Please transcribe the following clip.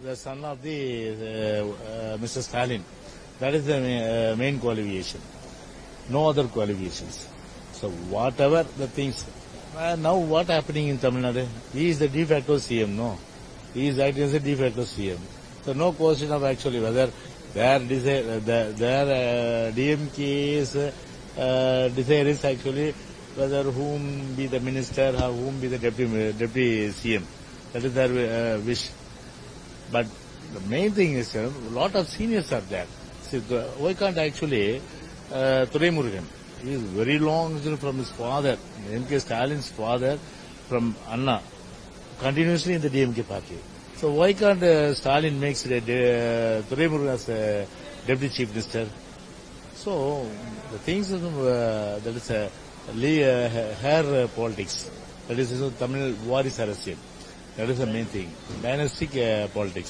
The son of the Mr. Stalin. That is the main qualification. No other qualifications. So whatever the things. Now what happening in Tamil Nadu? He is the de facto CM, no? He is acting as a de facto CM. So no question of actually whether their DMK's desire is actually whether whom be the minister or whom be the deputy CM. That is their wish. But the main thing is a lot of seniors are there. See, why can't actually Thuraimurugan? He is very long from his father, M.K. Stalin's father, from Anna, continuously in the DMK party. So why can't Stalin makes Thuraimurugan as a deputy chief minister? So the things that is hair politics. That is Tamil Varis Arasian. That is the main thing. Dynastic politics.